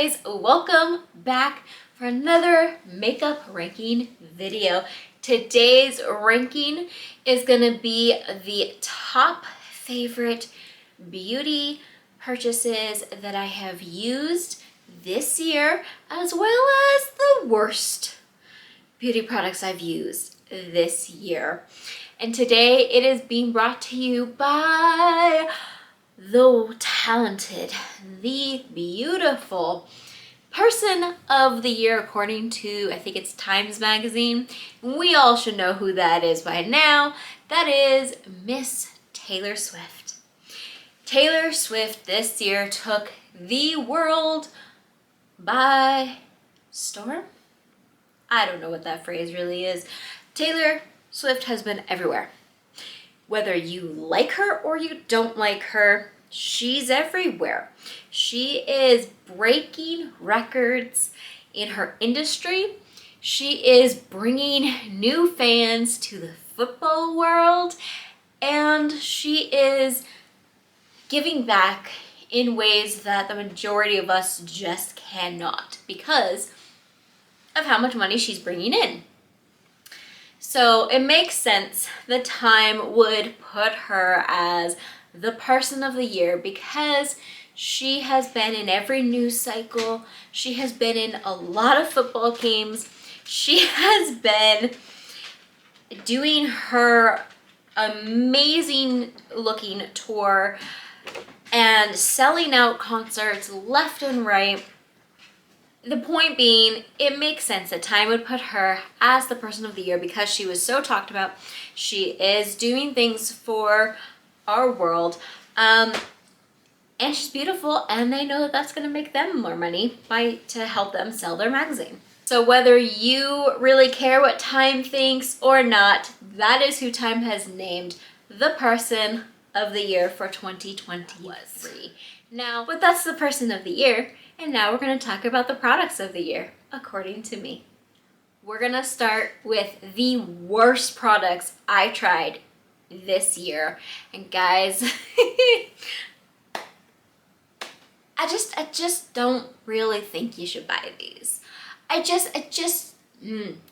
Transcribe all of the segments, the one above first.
guys, welcome back for another makeup ranking video. Today's ranking is gonna be the top favorite beauty purchases that I have used this year, as well as the worst beauty products I've used this year. And today it is being brought to you by the talented, the beautiful person of the year according to, I think it's Times Magazine. We all should know who that is by now. That is Miss Taylor Swift. Taylor Swift this year took the world by storm. I don't know what that phrase really is. Taylor Swift has been everywhere. Whether you like her or you don't like her, she's everywhere. She is breaking records in her industry. She is bringing new fans to the football world, and she is giving back in ways that the majority of us just cannot because of how much money she's bringing in. So it makes sense that Time would put her as the person of the year because she has been in every news cycle. She has been in a lot of football games. She has been doing her amazing looking tour and selling out concerts left and right. The point being, it makes sense that Time would put her as the person of the year because she was so talked about. She is doing things for our world, and she's beautiful, and they know that that's going to make them more money to help them sell their magazine. So whether you really care what Time thinks or not, that is who Time has named the person of the year for 2023. Now, but that's the person of the year. And now we're going to talk about the products of the year, according to me. We're going to start with the worst products I tried this year. And guys, I just don't really think you should buy these.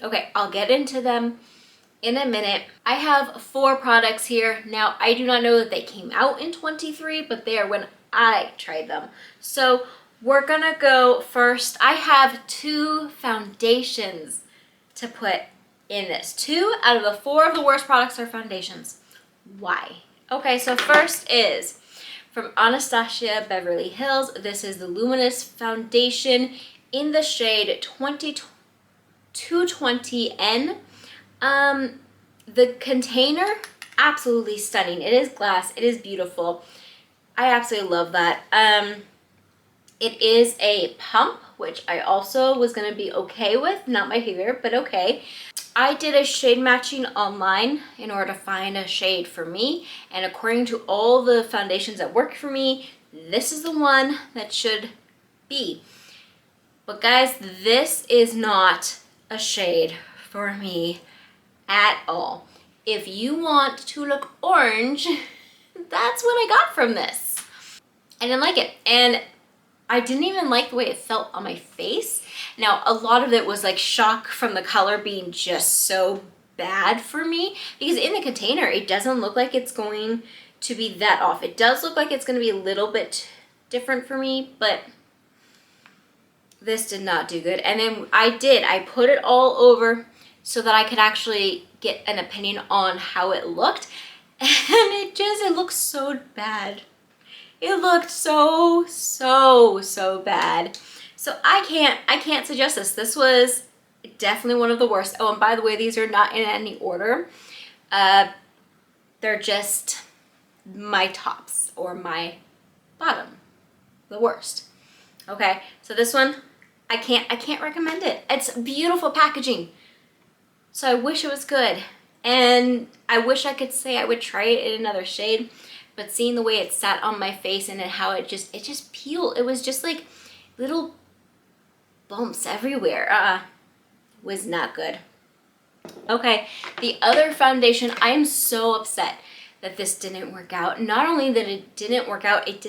Okay, I'll get into them in a minute. I have 4 products here. Now, I do not know that they came out in 23, but they are when I tried them. So we're gonna go first. I have 2 foundations to put in this. 2 out of the 4 of the worst products are foundations. Why? Okay, so first is from Anastasia Beverly Hills. This is the Luminous Foundation in the shade 220N. The container, absolutely stunning. It is glass, it is beautiful. I absolutely love that. It is a pump, which I also was going to be okay with. Not my favorite, but okay. I did a shade matching online in order to find a shade for me. And according to all the foundations that work for me, this is the one that should be. But guys, this is not a shade for me at all. If you want to look orange, that's what I got from this. I didn't like it. And I didn't even like the way it felt on my face. Now, a lot of it was like shock from the color being just so bad for me because in the container, it doesn't look like it's going to be that off. It does look like it's going to be a little bit different for me, but this did not do good. And then I put it all over so that I could actually get an opinion on how it looked. And it looked so bad. It looked so bad. So I can't suggest this. This was definitely one of the worst. Oh, and by the way, these are not in any order. They're just my tops or my bottom, the worst. Okay, so this one, I can't recommend it. It's beautiful packaging. So I wish it was good. And I wish I could say I would try it in another shade. But seeing the way it sat on my face and how it just peeled, it was just like little bumps everywhere. Was not good. Okay, the other foundation, I am so upset that this didn't work out. Not only that it didn't work out, it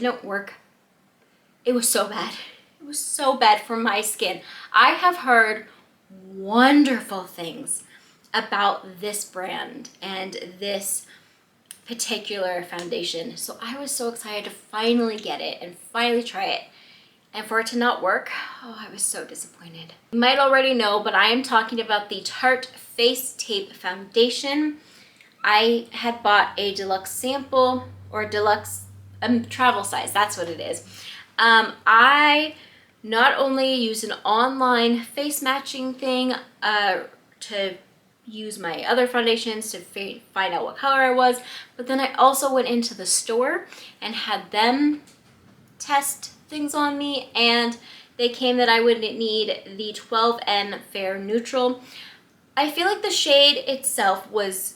was so bad. It was so bad for my skin. I have heard wonderful things about this brand and this particular foundation. So I was so excited to finally get it and finally try it. And for it to not work, oh, I was so disappointed. You might already know, but I am talking about the Tarte Face Tape Foundation. I had bought a deluxe sample or deluxe travel size, that's what it is. I not only used an online face matching thing to use my other foundations to find out what color I was, but then I also went into the store and had them test things on me, and they came that I would need the 12N Fair Neutral. I feel like the shade itself was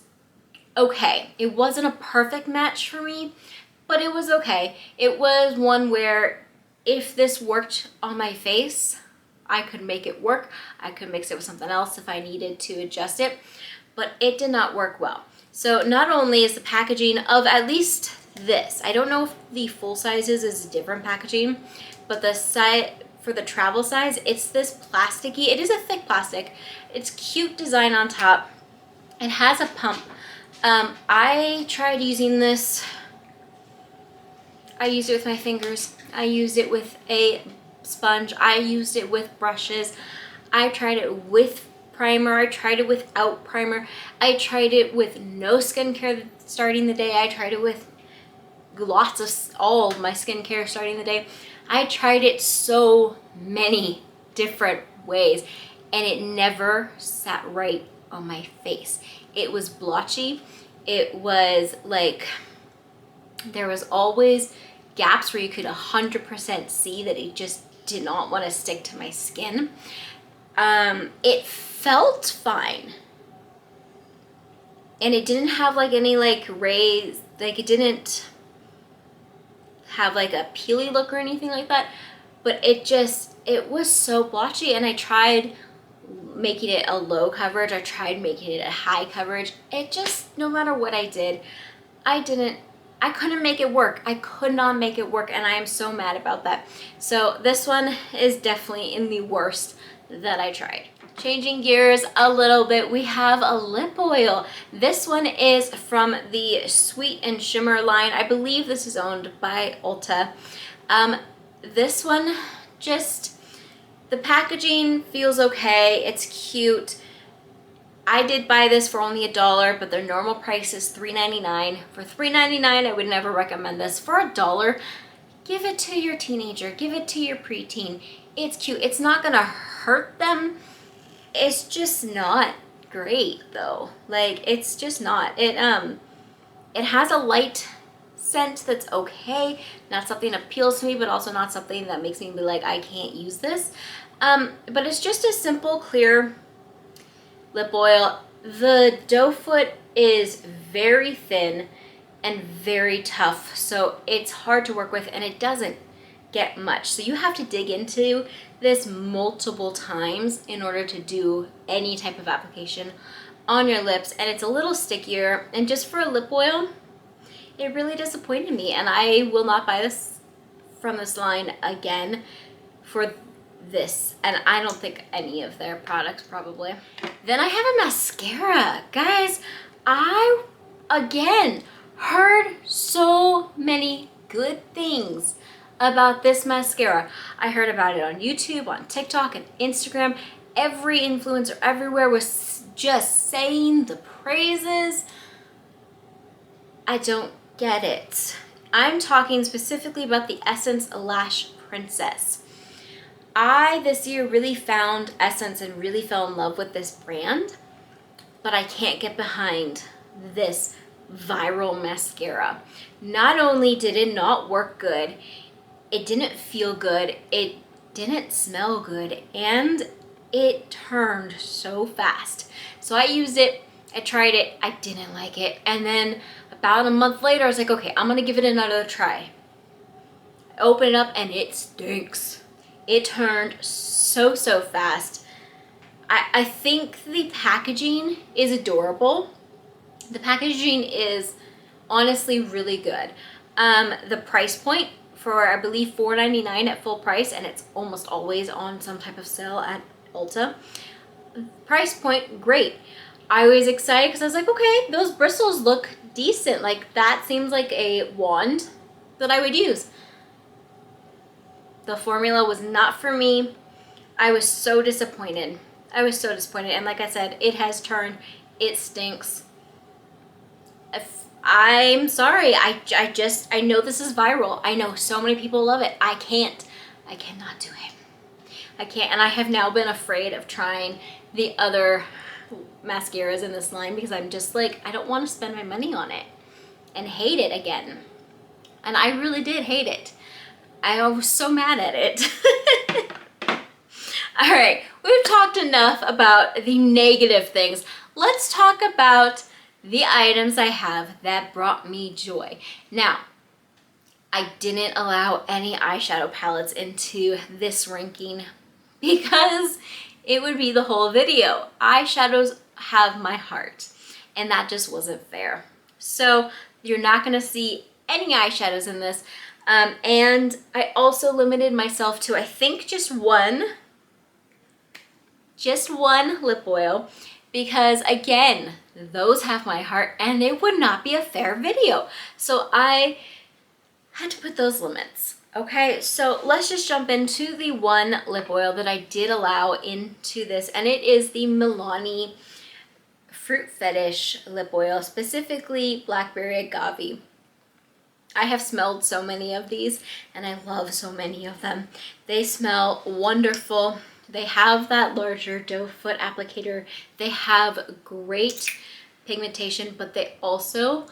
okay. It wasn't a perfect match for me, but it was okay. It was one where if this worked on my face, I could make it work. I could mix it with something else if I needed to adjust it, but it did not work well. So not only is the packaging of at least this, I don't know if the full sizes is different packaging, but the size for the travel size, it's this plasticky, it is a thick plastic. It's cute design on top. It has a pump. I tried using this. I used it with my fingers. I used it with a sponge. I used it with brushes. I tried it with primer. I tried it without primer. I tried it with no skincare starting the day. I tried it with lots of all of my skincare starting the day. I tried it so many different ways and it never sat right on my face. It was blotchy. It was like there was always gaps where you could 100% see that it just did not want to stick to my skin. It felt fine. And it didn't have like any like rays, like it didn't have like a peely look or anything like that. But it was so blotchy, and I tried making it a low coverage. I tried making it a high coverage. It just, no matter what I did, I couldn't make it work. I could not make it work, and I am so mad about that. So this one is definitely in the worst that I tried. Changing gears a little bit, we have a lip oil. This one is from the Sweet and Shimmer line. I believe this is owned by Ulta. This one, just the packaging feels okay. It's cute. I did buy this for only $1, but their normal price is $3.99. For $3.99, I would never recommend this. For $1, give it to your teenager, give it to your preteen. It's cute. It's not gonna hurt them. It's just not great though. Like, it's just not. It has a light scent that's okay. Not something that appeals to me, but also not something that makes me be like, I can't use this. But it's just a simple, clear lip oil. The doe foot is very thin and very tough, so it's hard to work with, and it doesn't get much. So you have to dig into this multiple times in order to do any type of application on your lips, and it's a little stickier. And just for a lip oil, it really disappointed me, and I will not buy this from this line again for this, and I don't think any of their products probably. Then I have a mascara. Guys, I again heard so many good things about this mascara. I heard about it on YouTube, on TikTok, and Instagram. Every influencer everywhere was just saying the praises. I don't get it. I'm talking specifically about the Essence Lash Princess. I this year really found Essence and really fell in love with this brand, but I can't get behind this viral mascara. Not only did it not work good, it didn't feel good, it didn't smell good, and it turned so fast. So I used it, I tried it, I didn't like it, and then about a month later I was like, okay, I'm gonna give it another try. I open it up and it stinks. It turned so fast. I think the packaging is adorable. The packaging is honestly really good. The price point for I believe $4.99 at full price, and it's almost always on some type of sale at Ulta. Price point, great. I was excited because I was like, okay, those bristles look decent. Like that seems like a wand that I would use. The formula was not for me. I was so disappointed. And like I said, it has turned. It stinks. I'm sorry. I know this is viral. I know so many people love it. I cannot do it. I can't. And I have now been afraid of trying the other mascaras in this line because I'm just like, I don't want to spend my money on it and hate it again. And I really did hate it. I was so mad at it. All right, we've talked enough about the negative things. Let's talk about the items I have that brought me joy. Now, I didn't allow any eyeshadow palettes into this ranking because it would be the whole video. Eyeshadows have my heart, and that just wasn't fair. So you're not gonna see any eyeshadows in this. And I also limited myself to, I think, just one lip oil, because again, those have my heart and it would not be a fair video. So I had to put those limits. Okay, so let's just jump into the one lip oil that I did allow into this, and it is the Milani Fruit Fetish lip oil, specifically Blackberry Agave. I have smelled so many of these and I love so many of them. They smell wonderful. They have that larger doe foot applicator. They have great pigmentation, but they also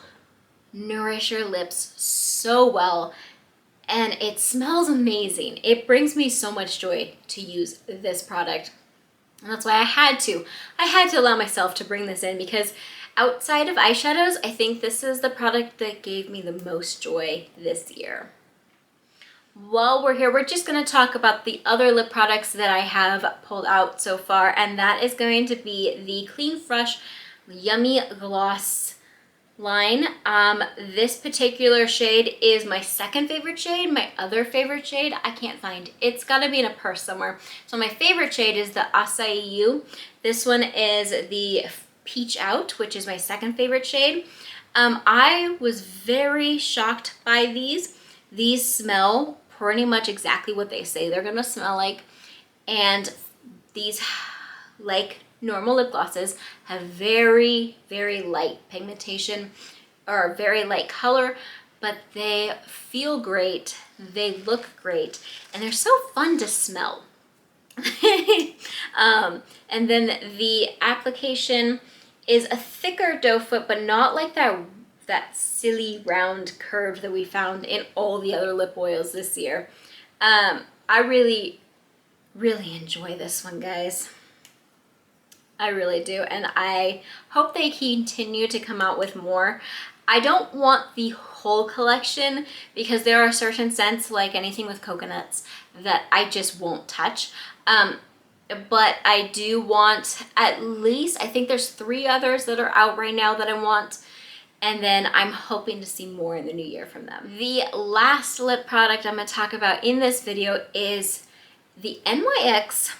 nourish your lips so well. And it smells amazing. It brings me so much joy to use this product. And that's why I had to allow myself to bring this in, because outside of eyeshadows, I think this is the product that gave me the most joy this year. While we're here, we're just going to talk about the other lip products that I have pulled out so far, and that is going to be the Clean Fresh Yummy Gloss line. This particular shade is my second favorite shade. My other favorite shade I can't find. It's got to be in a purse somewhere. So my favorite shade is the Acai You. This one is the Peach Out, which is my second favorite shade. I was very shocked by these. These smell pretty much exactly what they say they're gonna smell like, and these, like normal lip glosses, have very, very light pigmentation or very light color, but they feel great, they look great, and they're so fun to smell. And then the application is a thicker doe foot, but not like that silly round curve that we found in all the other lip oils this year. I really, really enjoy this one, guys. I really do, and I hope they continue to come out with more. I don't want the whole collection because there are certain scents, like anything with coconuts, that I just won't touch. But I do want at least, I think there's 3 others that are out right now that I want, and then I'm hoping to see more in the new year from them. The last lip product I'm going to talk about in this video is the NYX.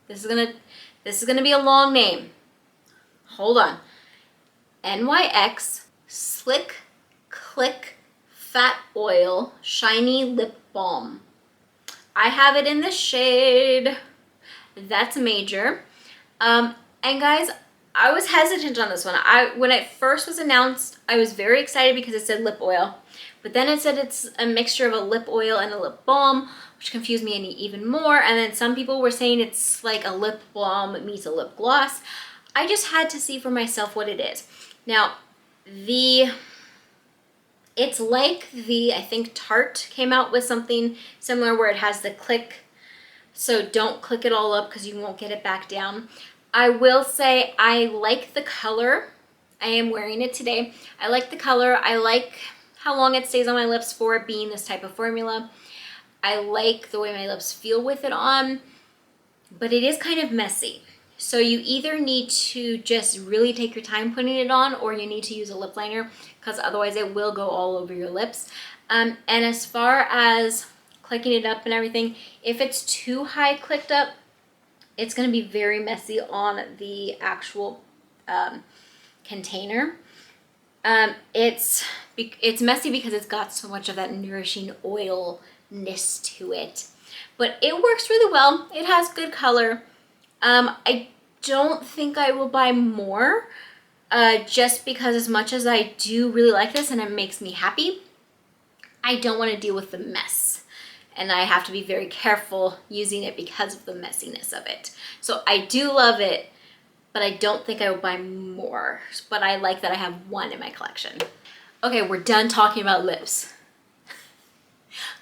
This is gonna be a long name. Hold on. NYX Slick Click Fat Oil Shiny Lip Balm. I have it in the shade That's Major. And guys, I was hesitant on this one. When it first was announced, I was very excited because it said lip oil, but then it said it's a mixture of a lip oil and a lip balm, which confused me even more. And then some people were saying it's like a lip balm meets a lip gloss. I just had to see for myself what it is. Now, it's like I think Tarte came out with something similar where it has the click, so don't click it all up because you won't get it back down. I will say I like the color. I am wearing it today. I like the color. I like how long it stays on my lips for it being this type of formula. I like the way my lips feel with it on, but it is kind of messy. So you either need to just really take your time putting it on, or you need to use a lip liner, because otherwise it will go all over your lips. And as far as clicking it up and everything, if it's too high clicked up, it's going to be very messy on the actual container. It's messy because it's got so much of that nourishing oilness to it, but it works really well. It has good color. I don't think I will buy more, just because as much as I do really like this and it makes me happy, I don't want to deal with the mess. And I have to be very careful using it because of the messiness of it. So I do love it, but I don't think I will buy more. But I like that I have one in my collection. Okay, we're done talking about lips.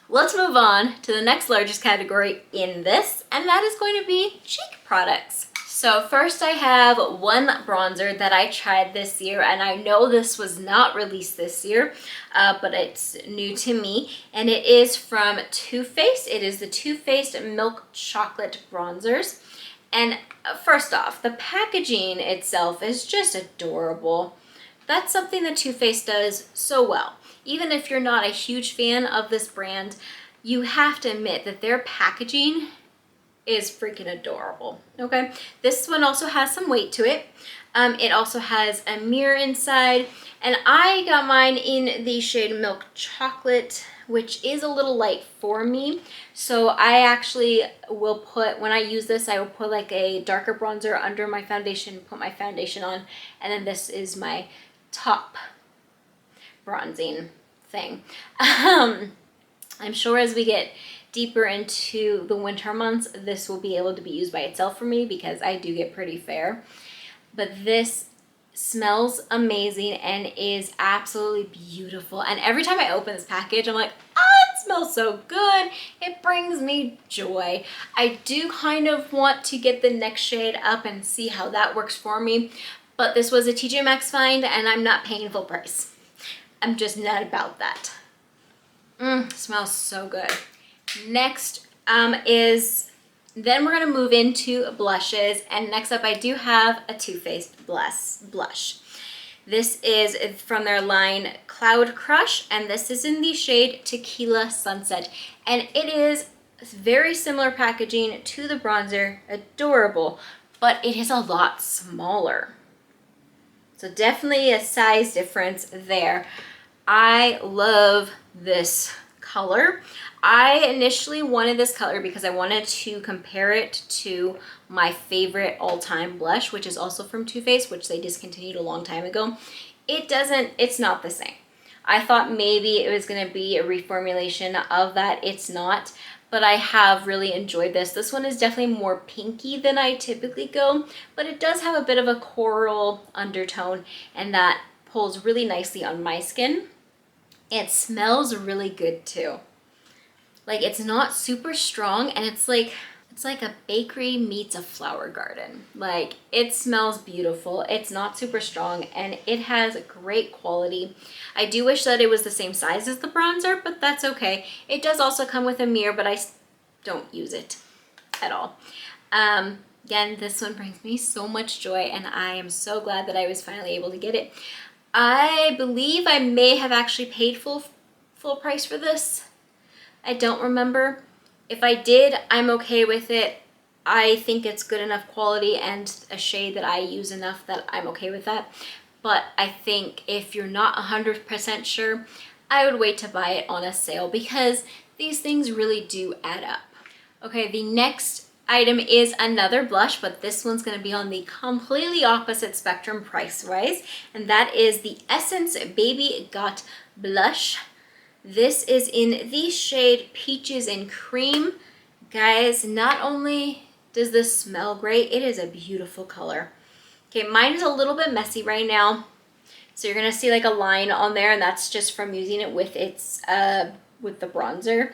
Let's move on to the next largest category in this, and that is going to be cheek products. So first I have one bronzer that I tried this year, and I know this was not released this year, but it's new to me, and it is from Too Faced. It is the Too Faced Milk Chocolate Bronzers. And first off, the packaging itself is just adorable. That's something that Too Faced does so well. Even if you're not a huge fan of this brand, you have to admit that their packaging is freaking adorable. Okay, this one also has some weight to it. It also has a mirror inside, and I got mine in the shade Milk Chocolate, which is a little light for me. So I actually will put, when I use this, I will put like a darker bronzer under my foundation, put my foundation on, and then this is my top bronzing thing. I'm sure as we get deeper into the winter months, this will be able to be used by itself for me because I do get pretty fair. But this smells amazing and is absolutely beautiful. And every time I open this package, I'm like, oh, it smells so good. It brings me joy. I do kind of want to get the next shade up and see how that works for me. But this was a TJ Maxx find and I'm not paying full price. I'm just not about that. Smells so good. Next then we're gonna move into blushes, and next up I do have a Too Faced blush. This is from their line Cloud Crush, and this is in the shade Tequila Sunset, and it is very similar packaging to the bronzer, adorable, but it is a lot smaller. So definitely a size difference there. I love this color. I initially wanted this color because I wanted to compare it to my favorite all-time blush, which is also from Too Faced, which they discontinued a long time ago. It's not the same. I thought maybe it was gonna be a reformulation of that. It's not, but I have really enjoyed this. This one is definitely more pinky than I typically go, but it does have a bit of a coral undertone, and that pulls really nicely on my skin. It smells really good too. Like, it's not super strong, and it's like a bakery meets a flower garden. Like, it smells beautiful. It's not super strong, and it has great quality. I do wish that it was the same size as the bronzer, but that's okay. It does also come with a mirror, but I don't use it at all. Again, this one brings me so much joy, and I am so glad that I was finally able to get it. I believe I may have actually paid full price for this. I don't remember. If I did, I'm okay with it. I think it's good enough quality and a shade that I use enough that I'm okay with that. But I think if you're not 100% sure, I would wait to buy it on a sale because these things really do add up. Okay, the next item is another blush, but this one's going to be on the completely opposite spectrum price-wise, and that is the Essence Baby Got Blush. This is in the shade Peaches and Cream. Guys, not only does this smell great, it is a beautiful color. Okay, mine is a little bit messy right now, so you're gonna see like a line on there, and that's just from using it with its with the bronzer.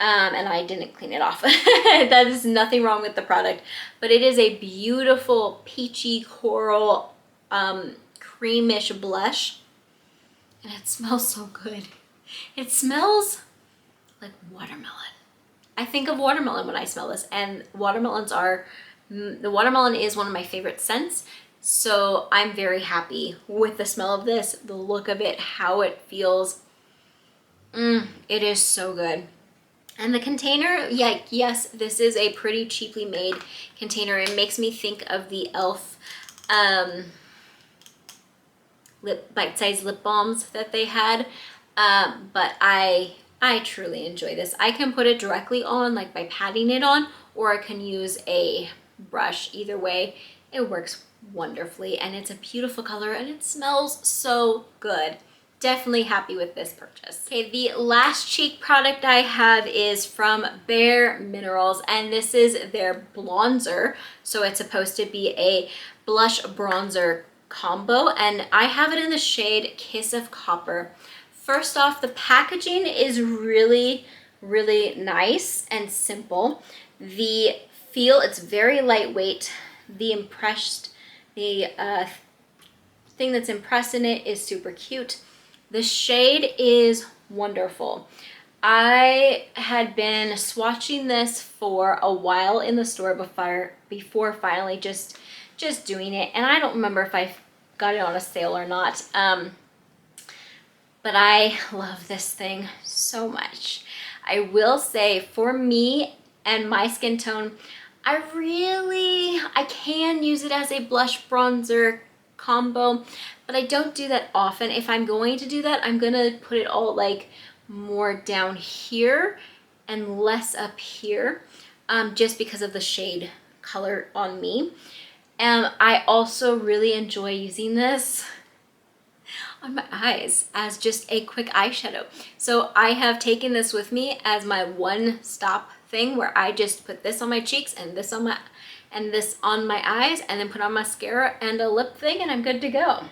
And I didn't clean it off. That is nothing wrong with the product, but it is a beautiful peachy coral creamish blush, and it smells so good. It smells like watermelon. I think of watermelon when I smell this, and watermelons are The watermelon is one of my favorite scents, so I'm very happy with the smell of this, the look of it, how it feels. It is so good. And the container, yeah, yes, this is a pretty cheaply made container. It makes me think of the e.l.f. Bite-sized lip balms that they had, but I truly enjoy this. I can put it directly on, like by patting it on, or I can use a brush. Either way, it works wonderfully, and it's a beautiful color and it smells so good. Definitely happy with this purchase. Okay, the last cheek product I have is from Bare Minerals, and this is their bronzer. So it's supposed to be a blush bronzer combo, and I have it in the shade Kiss of Copper. First off, the packaging is really, really nice and simple. The feel, it's very lightweight. The thing that's impressed in it is super cute. The shade is wonderful. I had been swatching this for a while in the store before finally just doing it, and I don't remember if I got it on a sale or not. But I love this thing so much. I will say, for me and my skin tone, I can use it as a blush bronzer combo, but I don't do that often. If I'm going to do that, I'm gonna put it all like more down here and less up here, just because of the shade color on me. And I also really enjoy using this on my eyes as just a quick eyeshadow. So I have taken this with me as my one-stop thing, where I just put this on my cheeks and this on my eyes, and then put on mascara and a lip thing, and I'm good to go.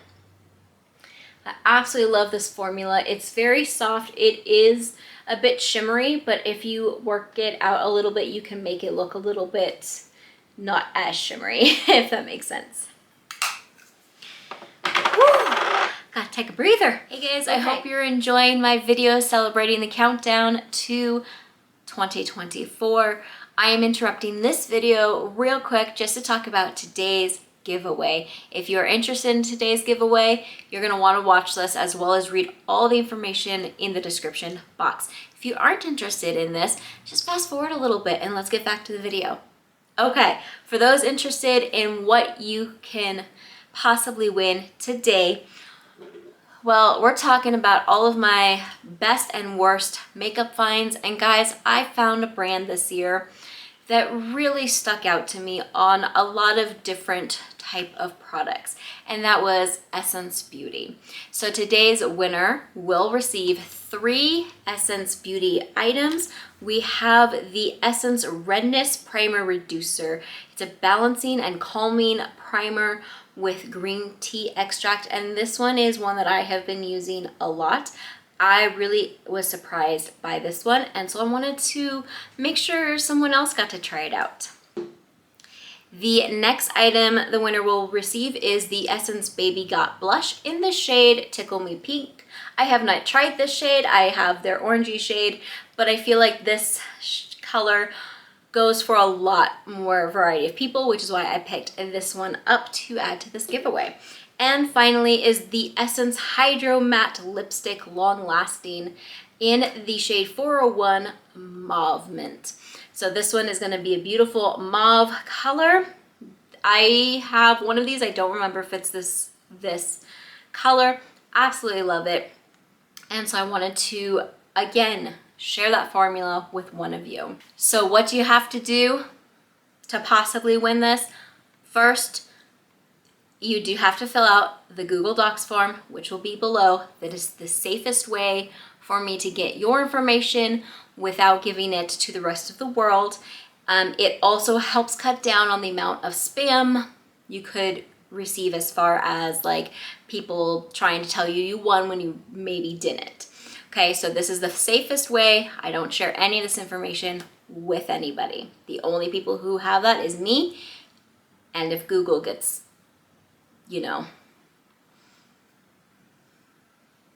I absolutely love this formula. It's very soft. It is a bit shimmery, but if you work it out a little bit, you can make it look a little bit not as shimmery, if that makes sense. Gotta take a breather. Hey guys, okay. I hope you're enjoying my video celebrating the countdown to 2024. I am interrupting this video real quick just to talk about today's giveaway. If you're interested in today's giveaway, you're gonna wanna watch this as well as read all the information in the description box. If you aren't interested in this, just fast forward a little bit and let's get back to the video. Okay, for those interested in what you can possibly win today, well, we're talking about all of my best and worst makeup finds. And guys, I found a brand this year that really stuck out to me on a lot of different type of products, and that was Essence Beauty. So today's winner will receive 3 Essence Beauty items. We have the Essence Redness Primer Reducer. It's a balancing and calming primer with green tea extract, and this one is one that I have been using a lot. I really was surprised by this one, and so I wanted to make sure someone else got to try it out. The next item the winner will receive is the Essence Baby Got Blush in the shade Tickle Me Pink. I have not tried this shade. I have their orangey shade, but I feel like this color goes for a lot more variety of people, which is why I picked this one up to add to this giveaway. And finally is the Essence Hydro Matte Lipstick Long Lasting in the shade 401 Mauve Mint. So this one is going to be a beautiful mauve color. I have one of these. I don't remember if it's this color. Absolutely love it. And so I wanted to, again, share that formula with one of you. So what do you have to do to possibly win this? First, you do have to fill out the Google Docs form, which will be below. That is the safest way for me to get your information without giving it to the rest of the world. It also helps cut down on the amount of spam you could receive, as far as like people trying to tell you you won when you maybe didn't. Okay, so this is the safest way. I don't share any of this information with anybody. The only people who have that is me, and if Google gets, you know,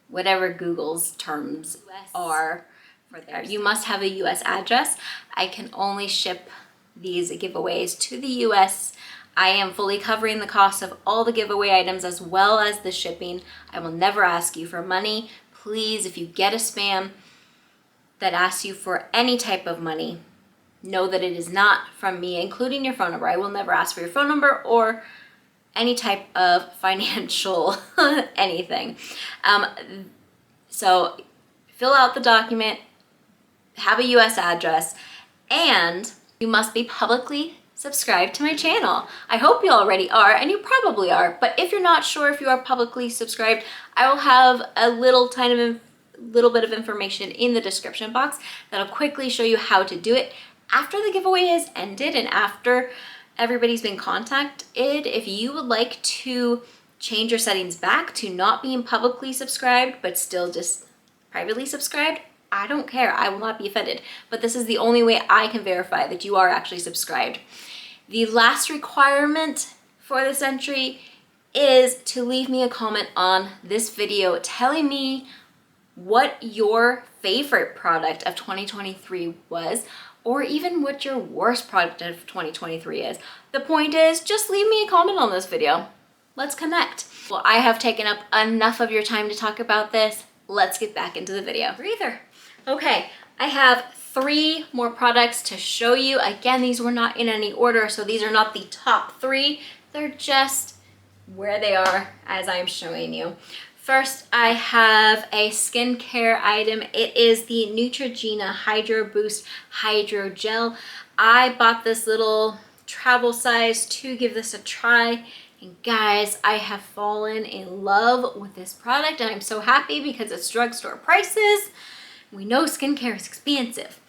whatever Google's terms are for there. You must have a US address. I can only ship these giveaways to the US. I am fully covering the cost of all the giveaway items as well as the shipping. I will never ask you for money. Please, if you get a spam that asks you for any type of money, know that it is not from me, including your phone number. I will never ask for your phone number or any type of financial anything. So fill out the document, have a US address, and you must be publicly subscribed to my channel. I hope you already are, and you probably are, but if you're not sure if you are publicly subscribed, I will have a little bit of information in the description box that'll quickly show you how to do it after the giveaway is ended and after everybody's been contacted. If you would like to change your settings back to not being publicly subscribed but still just privately subscribed, I don't care. I will not be offended. But this is the only way I can verify that you are actually subscribed. The last requirement for this entry is to leave me a comment on this video telling me what your favorite product of 2023 was, or even what your worst product of 2023 is. The point is, just leave me a comment on this video. Let's connect. Well, I have taken up enough of your time to talk about this. Let's get back into the video. Breather. Okay, I have 3 more products to show you. Again, these were not in any order, so these are not the top 3. They're just where they are as I'm showing you. First, I have a skincare item. It is the Neutrogena Hydro Boost Hydro Gel. I bought this little travel size to give this a try. And guys, I have fallen in love with this product, and I'm so happy because it's drugstore prices. We know skincare is expensive.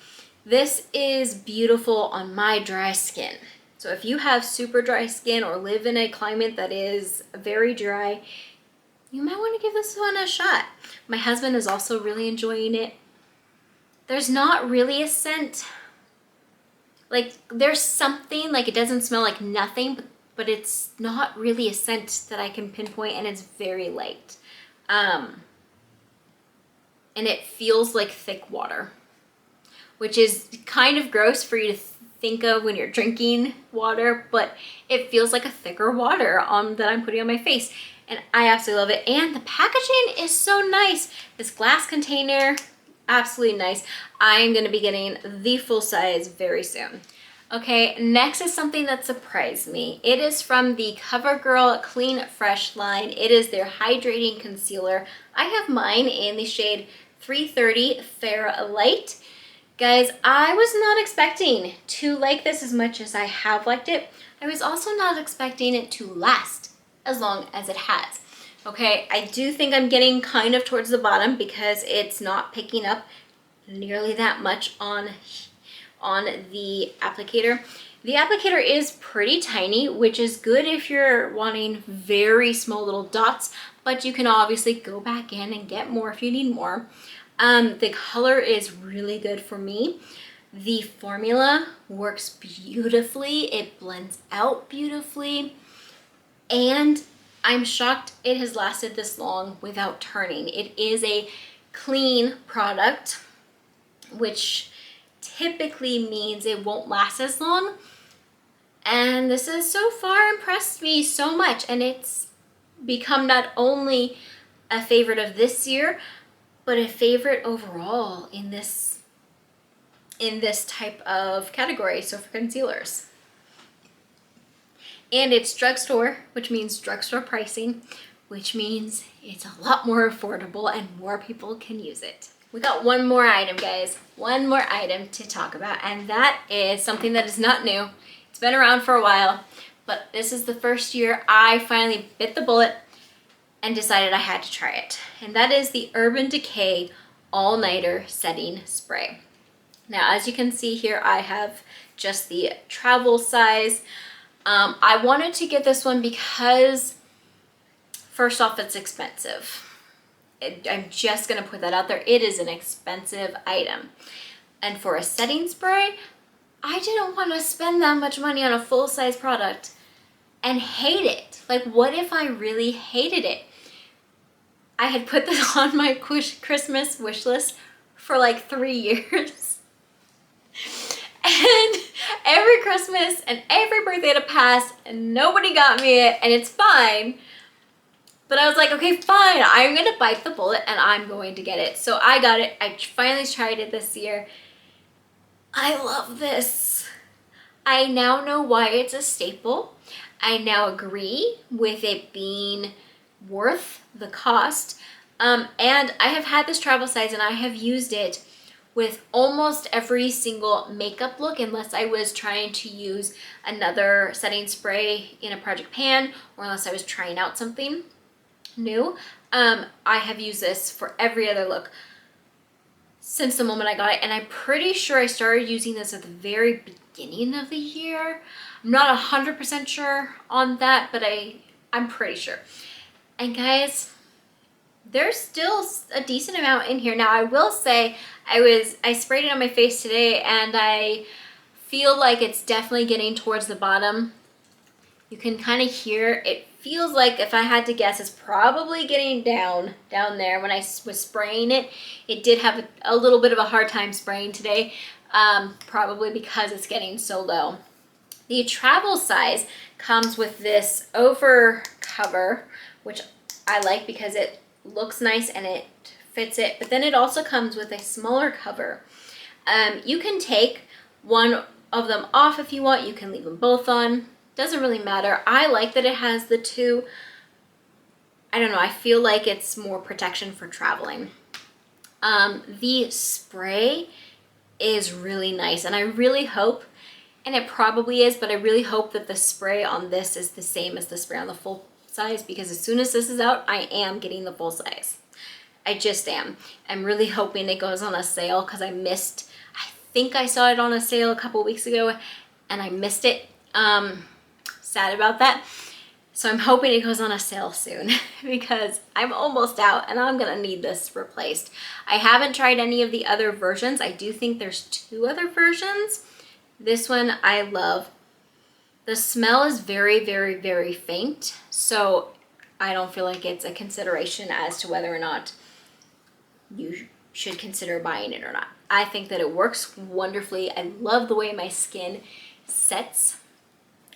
This is beautiful on my dry skin. So if you have super dry skin or live in a climate that is very dry, you might want to give this one a shot. My husband is also really enjoying it. There's not really a scent. Like, there's something, like it doesn't smell like nothing, but it's not really a scent that I can pinpoint, and it's very light. And it feels like thick water, which is kind of gross for you to think of when you're drinking water, but it feels like a thicker water that I'm putting on my face. And I absolutely love it. And the packaging is so nice. This glass container, absolutely nice. I'm gonna be getting the full size very soon. Okay, next is something that surprised me. It is from the CoverGirl Clean Fresh line. It is their hydrating concealer. I have mine in the shade 330 Fair Light. Guys, I was not expecting to like this as much as I have liked it. I was also not expecting it to last as long as it has. Okay, I do think I'm getting kind of towards the bottom because it's not picking up nearly that much on the applicator. The applicator is pretty tiny, which is good if you're wanting very small little dots, but you can obviously go back in and get more if you need more. The color is really good for me. The formula works beautifully. It blends out beautifully. And I'm shocked it has lasted this long without turning. It is a clean product, which typically means it won't last as long. And this has so far impressed me so much. And it's become not only a favorite of this year, but a favorite overall in this type of category, so for concealers. And it's drugstore, which means drugstore pricing, which means it's a lot more affordable and more people can use it. We got one more item, guys. One more item to talk about, and that is something that is not new. It's been around for a while, but this is the first year I finally bit the bullet and decided I had to try it. And that is the Urban Decay All-Nighter Setting Spray. Now, as you can see here, I have just the travel size. I wanted to get this one because, first off, it's expensive. I'm just gonna put that out there. It is an expensive item. And for a setting spray, I didn't want to spend that much money on a full-size product and hate it. Like, what if I really hated it? I had put this on my Christmas wish list for like 3 years. And every Christmas and every birthday to pass, and nobody got me it, and it's fine. But I was like, okay, fine, I'm gonna bite the bullet and I'm going to get it. So I got it. I finally tried it this year. I love this. I now know why it's a staple. I now agree with it being worth the cost. And I have had this travel size and I have used it with almost every single makeup look, unless I was trying to use another setting spray in a project pan, or unless I was trying out something new. I have used this for every other look since the moment I got it, and I'm pretty sure I started using this at the very beginning of the year. I'm not 100% sure on that, but I'm pretty sure. And guys, there's still a decent amount in here. Now I will say I sprayed it on my face today and I feel like it's definitely getting towards the bottom. You can kind of hear, it feels like, if I had to guess, it's probably getting down there. When I was spraying it, it did have a little bit of a hard time spraying today, probably because it's getting so low. The travel size comes with this over cover, which I like because it looks nice and it fits it, but then it also comes with a smaller cover. You can take one of them off if you want. You can leave them both on. Doesn't really matter. I like that it has the two. I don't know, I feel like it's more protection for traveling. The spray is really nice, and I really hope, and it probably is, but I really hope that the spray on this is the same as the spray on the full size, because as soon as this is out, I am getting the full size. I just am. I'm really hoping it goes on a sale, because I think I saw it on a sale a couple weeks ago and I missed it. Sad about that. So I'm hoping it goes on a sale soon because I'm almost out and I'm gonna need this replaced. I haven't tried any of the other versions. I do think there's 2 other versions. This one I love. The smell is very, very, very faint, so I don't feel like it's a consideration as to whether or not you should consider buying it or not. I think that it works wonderfully. I love the way my skin sets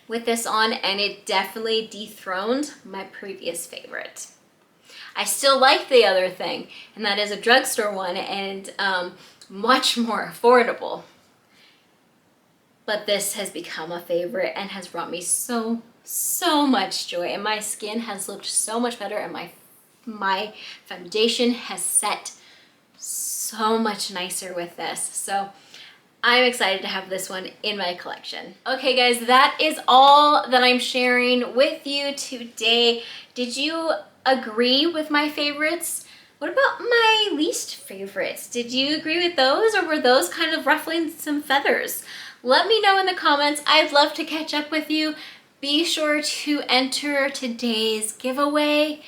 with this on, and it definitely dethroned my previous favorite. I still like the other thing, and that is a drugstore one, and much more affordable. But this has become a favorite and has brought me so much joy, and my skin has looked so much better, and my foundation has set so much nicer with this. So I'm excited to have this one in my collection. Okay guys, that is all that I'm sharing with you today. Did you agree with my favorites? What about my least favorites? Did you agree with those, or were those kind of ruffling some feathers? Let me know in the comments. I'd love to catch up with you. Be sure to enter today's giveaway.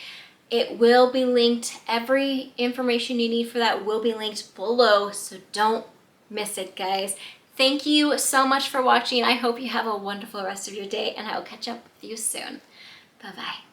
It will be linked. Every information you need for that will be linked below, so don't miss it, guys. Thank you so much for watching. I hope you have a wonderful rest of your day, and I will catch up with you soon. Bye-bye.